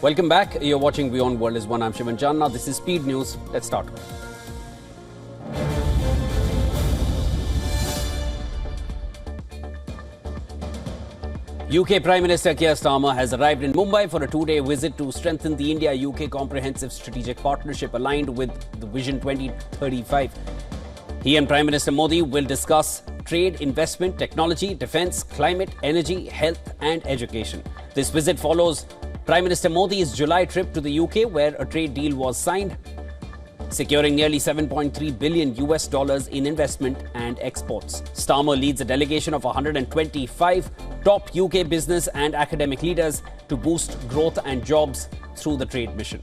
Welcome back. You're watching WION World is One. I'm Shivan Chan. Now this is Speed News. Let's start. UK Prime Minister Keir Starmer has arrived in Mumbai for a two-day visit to strengthen the India-UK comprehensive strategic partnership aligned with the Vision 2035. He and Prime Minister Modi will discuss trade, investment, technology, defence, climate, energy, health and education. This visit follows Prime Minister Modi's July trip to the UK, where a trade deal was signed, securing nearly $7.3 billion in investment and exports. Starmer leads a delegation of 125 top UK business and academic leaders to boost growth and jobs through the trade mission.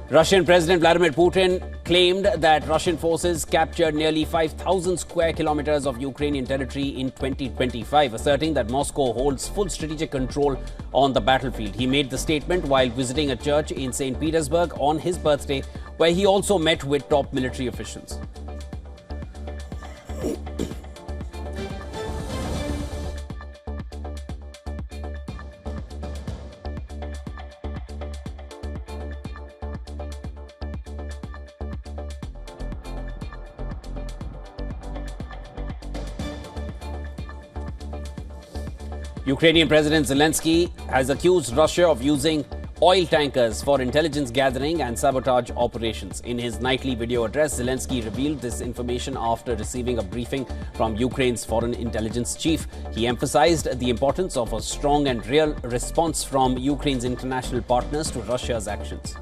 Russian President Vladimir Putin claimed that Russian forces captured nearly 5,000 square kilometers of Ukrainian territory in 2025, asserting that Moscow holds full strategic control on the battlefield. He made the statement while visiting a church in St. Petersburg on his birthday, where he also met with top military officials. Ukrainian President Zelensky has accused Russia of using oil tankers for intelligence gathering and sabotage operations. In his nightly video address, Zelensky revealed this information after receiving a briefing from Ukraine's foreign intelligence chief. He emphasized the importance of a strong and real response from Ukraine's international partners to Russia's actions.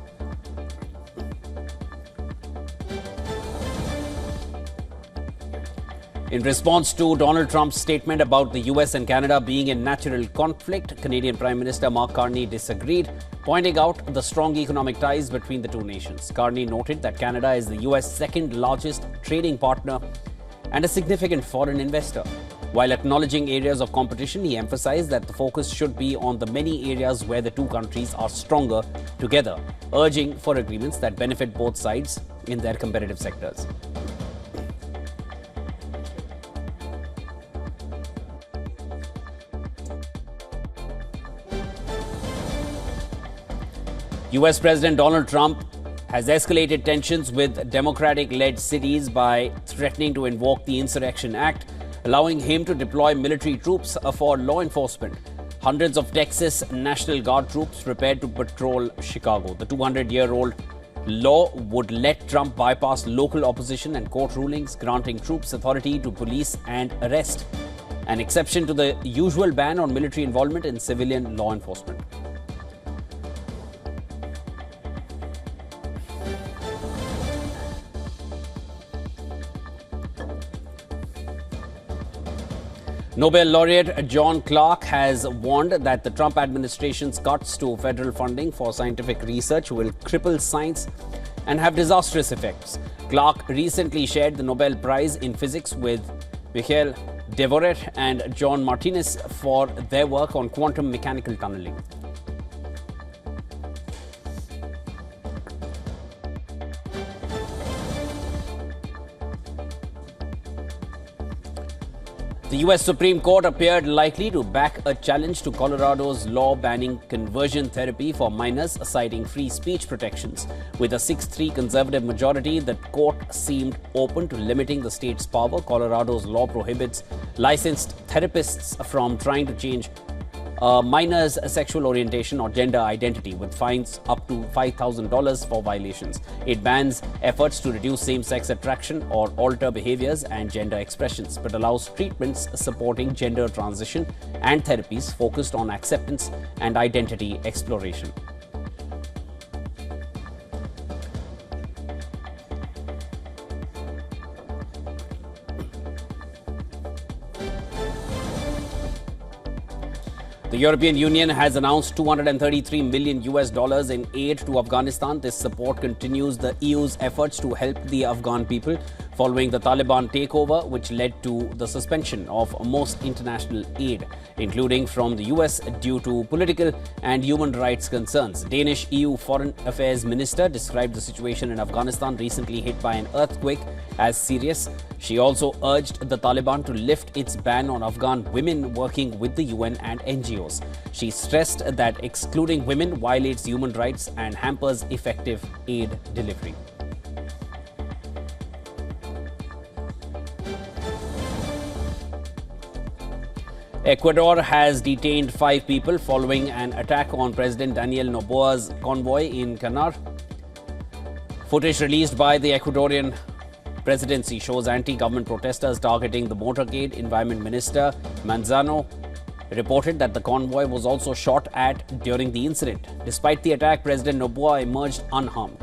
In response to Donald Trump's statement about the US and Canada being in natural conflict, Canadian Prime Minister Mark Carney disagreed, pointing out the strong economic ties between the two nations. Carney noted that Canada is the US' second largest trading partner and a significant foreign investor. While acknowledging areas of competition, he emphasized that the focus should be on the many areas where the two countries are stronger together, urging for agreements that benefit both sides in their competitive sectors. US President Donald Trump has escalated tensions with Democratic-led cities by threatening to invoke the Insurrection Act, allowing him to deploy military troops for law enforcement. Hundreds of Texas National Guard troops prepared to patrol Chicago. The 200-year-old law would let Trump bypass local opposition and court rulings, granting troops authority to police and arrest, an exception to the usual ban on military involvement in civilian law enforcement. Nobel laureate John Clark has warned that the Trump administration's cuts to federal funding for scientific research will cripple science and have disastrous effects. Clark recently shared the Nobel Prize in Physics with Michael Devoret and John Martinez for their work on quantum mechanical tunneling. The US Supreme Court appeared likely to back a challenge to Colorado's law banning conversion therapy for minors, citing free speech protections. With a 6-3 conservative majority, the court seemed open to limiting the state's power. Colorado's law prohibits licensed therapists from trying to change minors' sexual orientation or gender identity, with fines up to $5,000 for violations. It bans efforts to reduce same-sex attraction or alter behaviors and gender expressions, but allows treatments supporting gender transition and therapies focused on acceptance and identity exploration. The European Union has announced $233 million in aid to Afghanistan. This support continues the EU's efforts to help the Afghan people following the Taliban takeover, which led to the suspension of most international aid, including from the US, due to political and human rights concerns. Danish EU Foreign Affairs Minister described the situation in Afghanistan, recently hit by an earthquake, as serious. She also urged the Taliban to lift its ban on Afghan women working with the UN and NGOs. She stressed that excluding women violates human rights and hampers effective aid delivery. Ecuador has detained 5 people following an attack on President Daniel Noboa's convoy in Canar. Footage released by the Ecuadorian presidency shows anti-government protesters targeting the motorcade. Environment Minister Manzano reported that the convoy was also shot at during the incident. Despite the attack, President Noboa emerged unharmed.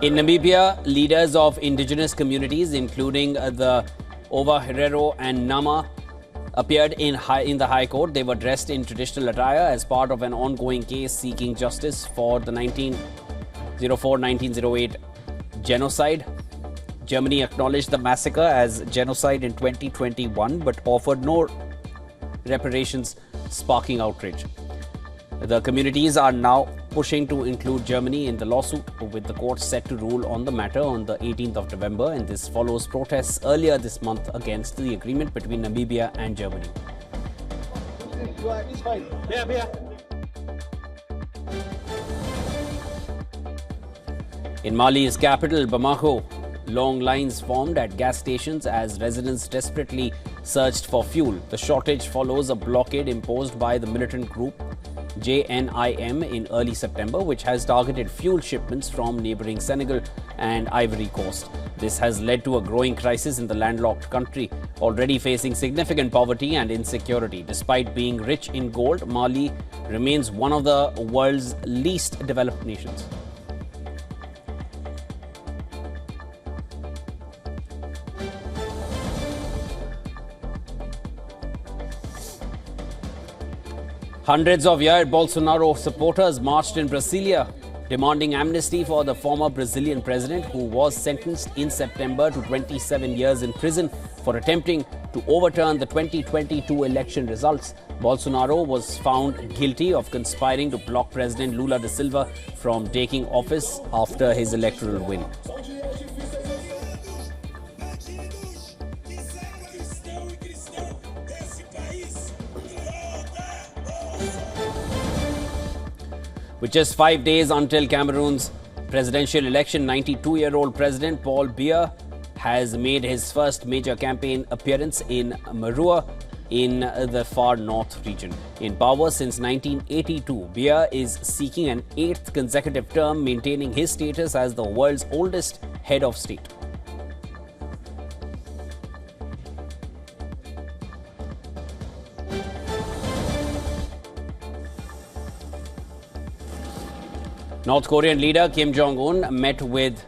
In Namibia, leaders of indigenous communities, including the Ova Herero and Nama, appeared in the High Court. They were dressed in traditional attire as part of an ongoing case seeking justice for the 1904-1908 genocide. Germany acknowledged the massacre as genocide in 2021 but offered no reparations, sparking outrage. The communities are now pushing to include Germany in the lawsuit, with the court set to rule on the matter on the 18th of November, and this follows protests earlier this month against the agreement between Namibia and Germany. In Mali's capital, Bamako, long lines formed at gas stations as residents desperately searched for fuel. The shortage follows a blockade imposed by the militant group JNIM in early September, which has targeted fuel shipments from neighboring Senegal and Ivory Coast. This has led to a growing crisis in the landlocked country, already facing significant poverty and insecurity. Despite being rich in gold, Mali remains one of the world's least developed nations. Hundreds of Jair Bolsonaro supporters marched in Brasilia, demanding amnesty for the former Brazilian president, who was sentenced in September to 27 years in prison for attempting to overturn the 2022 election results. Bolsonaro was found guilty of conspiring to block President Lula da Silva from taking office after his electoral win. With just 5 days until Cameroon's presidential election, 92-year-old President Paul Biya has made his first major campaign appearance in Marua in the far north region. In power since 1982, Biya is seeking an 8th consecutive term, maintaining his status as the world's oldest head of state. North Korean leader Kim Jong-un met with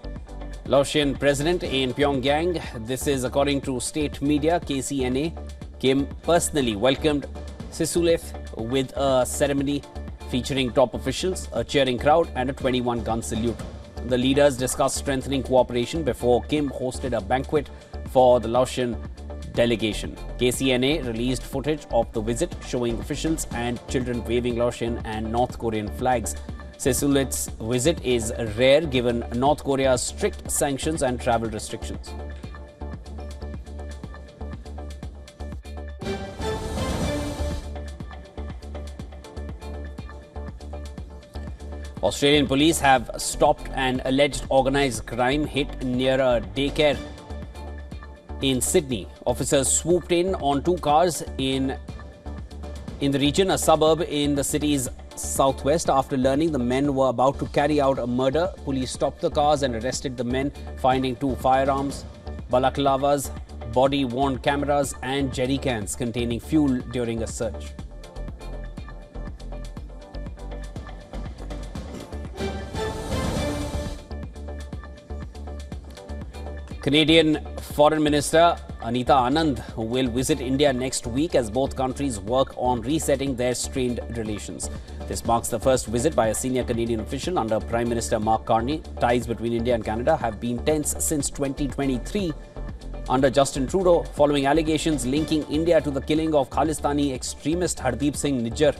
Laotian president in Pyongyang. This is according to state media KCNA. Kim personally welcomed Sisuleth with a ceremony featuring top officials, a cheering crowd and a 21-gun salute. The leaders discussed strengthening cooperation before Kim hosted a banquet for the Laotian delegation. KCNA released footage of the visit showing officials and children waving Laotian and North Korean flags. Sisuleth's visit is rare given North Korea's strict sanctions and travel restrictions. Australian police have stopped an alleged organised crime hit near a daycare in Sydney. Officers swooped in on 2 cars in the region, a suburb in the city's southwest. After learning the men were about to carry out a murder, police stopped the cars and arrested the men, finding 2 firearms, balaclavas, body-worn cameras and jerry cans containing fuel during a search. Canadian Foreign Minister Anita Anand, who will visit India next week as both countries work on resetting their strained relations. This marks the first visit by a senior Canadian official under Prime Minister Mark Carney. Ties between India and Canada have been tense since 2023 under Justin Trudeau, following allegations linking India to the killing of Khalistani extremist Hardeep Singh Nijjar.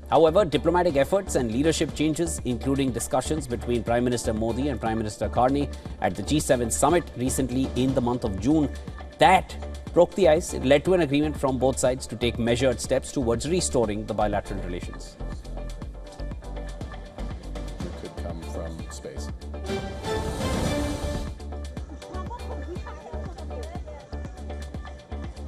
However, diplomatic efforts and leadership changes, including discussions between Prime Minister Modi and Prime Minister Carney at the G7 summit recently in the month of June, that broke the ice. It led to an agreement from both sides to take measured steps towards restoring the bilateral relations. It could come from space.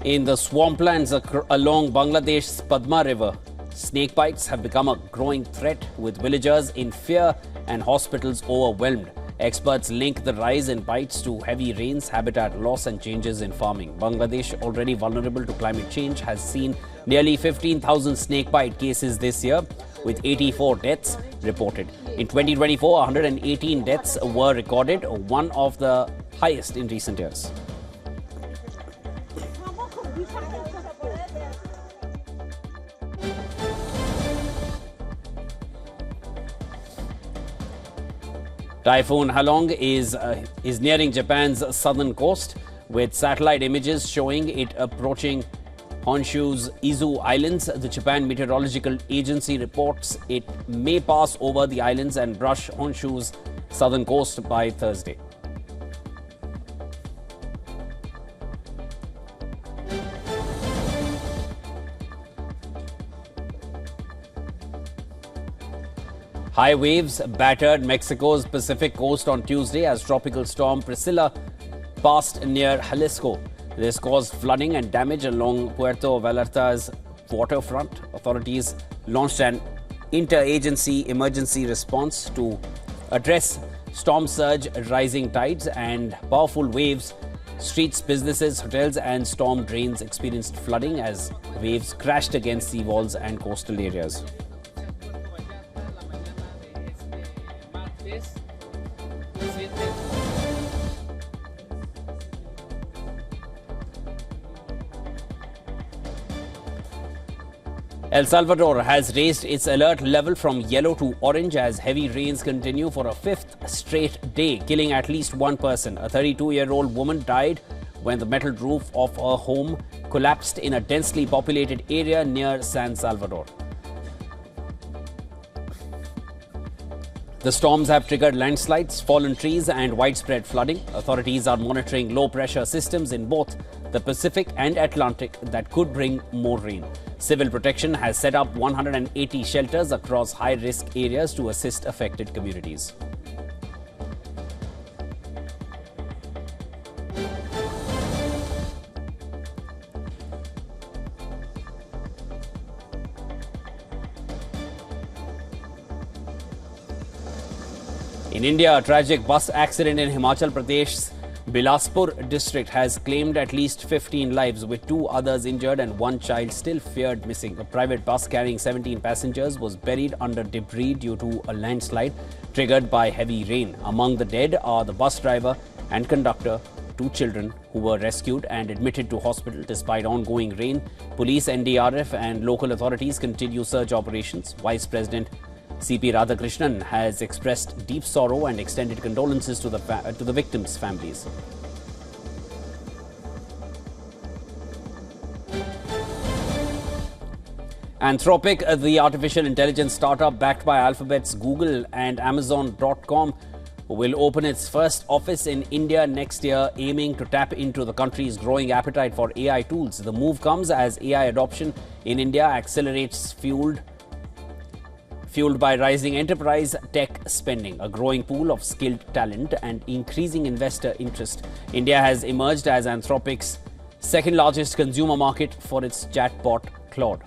In the swamplands along Bangladesh's Padma River, snakebites have become a growing threat, with villagers in fear and hospitals overwhelmed. Experts link the rise in bites to heavy rains, habitat loss and changes in farming. Bangladesh, already vulnerable to climate change, has seen nearly 15,000 snakebite cases this year, with 84 deaths reported. In 2024, 118 deaths were recorded, one of the highest in recent years. Typhoon Halong is nearing Japan's southern coast, with satellite images showing it approaching Honshu's Izu Islands. The Japan Meteorological Agency reports it may pass over the islands and brush Honshu's southern coast by Thursday. High waves battered Mexico's Pacific coast on Tuesday as tropical storm Priscilla passed near Jalisco. This caused flooding and damage along Puerto Vallarta's waterfront. Authorities launched an interagency emergency response to address storm surge, rising tides and powerful waves. Streets, businesses, hotels and storm drains experienced flooding as waves crashed against seawalls and coastal areas. El Salvador has raised its alert level from yellow to orange as heavy rains continue for a fifth straight day, killing at least one person. A 32-year-old woman died when the metal roof of her home collapsed in a densely populated area near San Salvador. The storms have triggered landslides, fallen trees and widespread flooding. Authorities are monitoring low-pressure systems in both the Pacific and Atlantic that could bring more rain. Civil Protection has set up 180 shelters across high-risk areas to assist affected communities. In India, a tragic bus accident in Himachal Pradesh's Bilaspur district has claimed at least 15 lives, with 2 others injured and 1 child still feared missing. A private bus carrying 17 passengers was buried under debris due to a landslide triggered by heavy rain. Among the dead are the bus driver and conductor, 2 children who were rescued and admitted to hospital despite ongoing rain. Police, NDRF and local authorities continue search operations. Vice President C.P. Radhakrishnan has expressed deep sorrow and extended condolences to the victims' families. Anthropic, the artificial intelligence startup backed by Alphabet's Google and Amazon.com, will open its first office in India next year, aiming to tap into the country's growing appetite for AI tools. The move comes as AI adoption in India accelerates, fueled by rising enterprise tech spending, a growing pool of skilled talent and increasing investor interest. India has emerged as Anthropic's second largest consumer market for its chatbot Claude,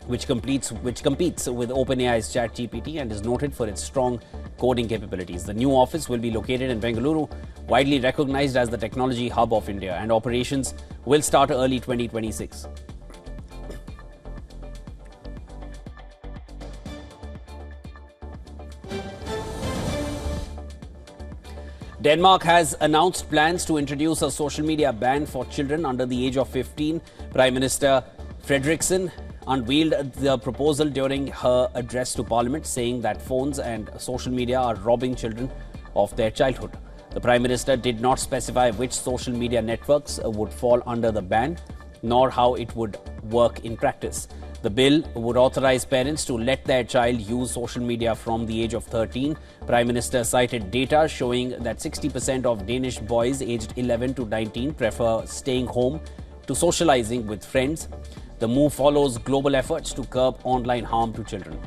which competes with OpenAI's ChatGPT and is noted for its strong coding capabilities. The new office will be located in Bengaluru, widely recognized as the technology hub of India, and operations will start early 2026. Denmark has announced plans to introduce a social media ban for children under the age of 15. Prime Minister Frederiksen unveiled the proposal during her address to Parliament, saying that phones and social media are robbing children of their childhood. The Prime Minister did not specify which social media networks would fall under the ban, nor how it would work in practice. The bill would authorize parents to let their child use social media from the age of 13. Prime Minister cited data showing that 60% of Danish boys aged 11 to 19 prefer staying home to socializing with friends. The move follows global efforts to curb online harm to children.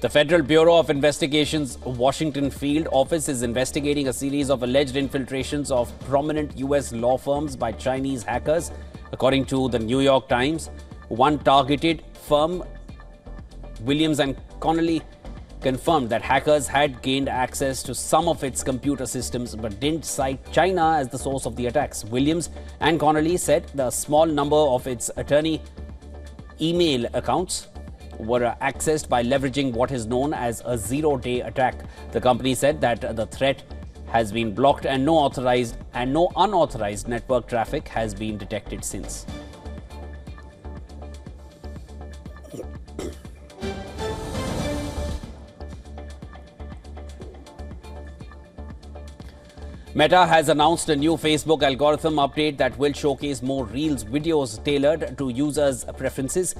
The Federal Bureau of Investigation's Washington field office is investigating a series of alleged infiltrations of prominent U.S. law firms by Chinese hackers. According to the New York Times, one targeted firm, Williams and Connolly, confirmed that hackers had gained access to some of its computer systems but didn't cite China as the source of the attacks. Williams and Connolly said the small number of its attorney email accounts were accessed by leveraging what is known as a zero-day attack. The company said that the threat has been blocked and no unauthorized network traffic has been detected since. Meta has announced a new Facebook algorithm update that will showcase more Reels videos tailored to users' preferences.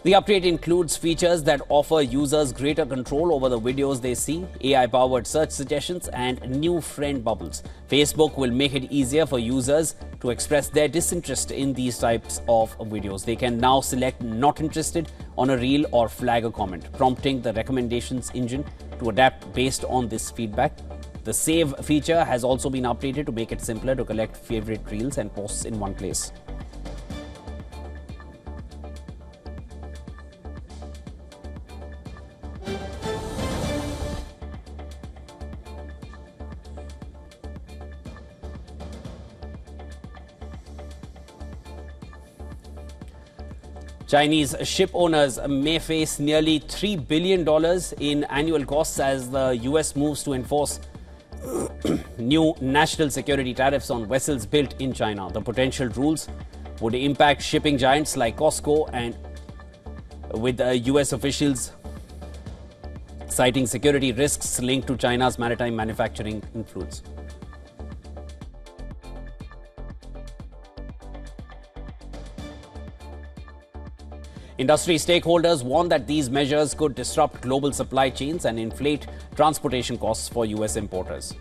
The update includes features that offer users greater control over the videos they see, AI-powered search suggestions, and new friend bubbles. Facebook will make it easier for users to express their disinterest in these types of videos. They can now select not interested on a reel or flag a comment, prompting the recommendations engine to adapt based on this feedback. The Save feature has also been updated to make it simpler to collect favorite reels and posts in one place. Chinese ship owners may face nearly $3 billion in annual costs as the US moves to enforce new national security tariffs on vessels built in China. The potential rules would impact shipping giants like COSCO, and with US officials citing security risks linked to China's maritime manufacturing influence. Industry stakeholders warn that these measures could disrupt global supply chains and inflate transportation costs for US importers.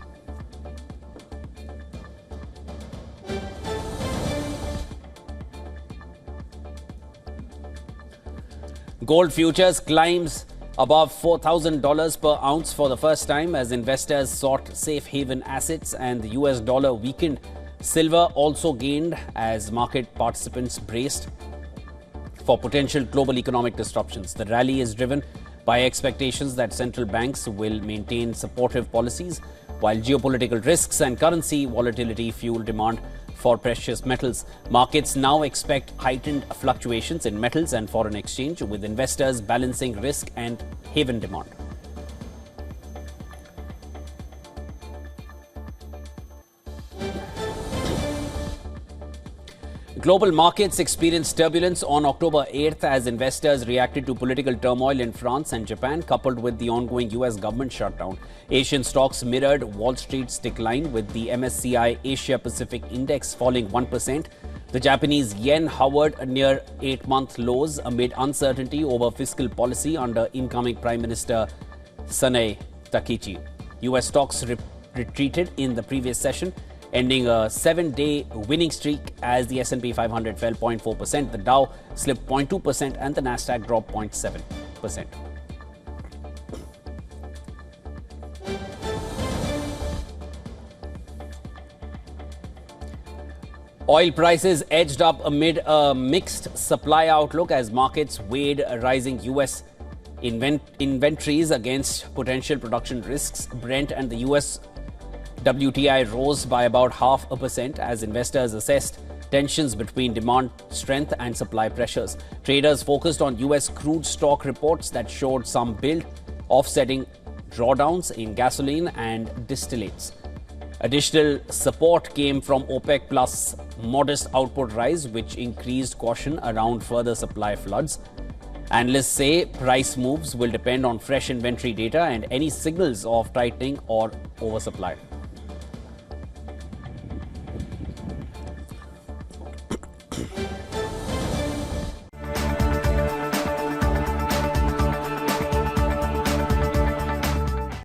Gold futures climbs above $4,000 per ounce for the first time as investors sought safe haven assets and the US dollar weakened. Silver also gained as market participants braced for potential global economic disruptions. The rally is driven by expectations that central banks will maintain supportive policies, while geopolitical risks and currency volatility fuel demand for precious metals. Markets now expect heightened fluctuations in metals and foreign exchange, with investors balancing risk and haven demand. Global markets experienced turbulence on October 8th as investors reacted to political turmoil in France and Japan, coupled with the ongoing US government shutdown. Asian stocks mirrored Wall Street's decline, with the MSCI Asia Pacific Index falling 1%. The Japanese yen hovered near 8-month lows amid uncertainty over fiscal policy under incoming Prime Minister Sanae Takichi. US stocks retreated in the previous session, ending a 7-day winning streak as the S&P 500 fell 0.4%, the Dow slipped 0.2% and the Nasdaq dropped 0.7%. Oil prices edged up amid a mixed supply outlook as markets weighed rising US inventories against potential production risks. Brent and the US WTI rose by about 0.5% as investors assessed tensions between demand strength and supply pressures. Traders focused on US crude stock reports that showed some build, offsetting drawdowns in gasoline and distillates. Additional support came from OPEC plus modest output rise, which increased caution around further supply floods. Analysts say price moves will depend on fresh inventory data and any signals of tightening or oversupply.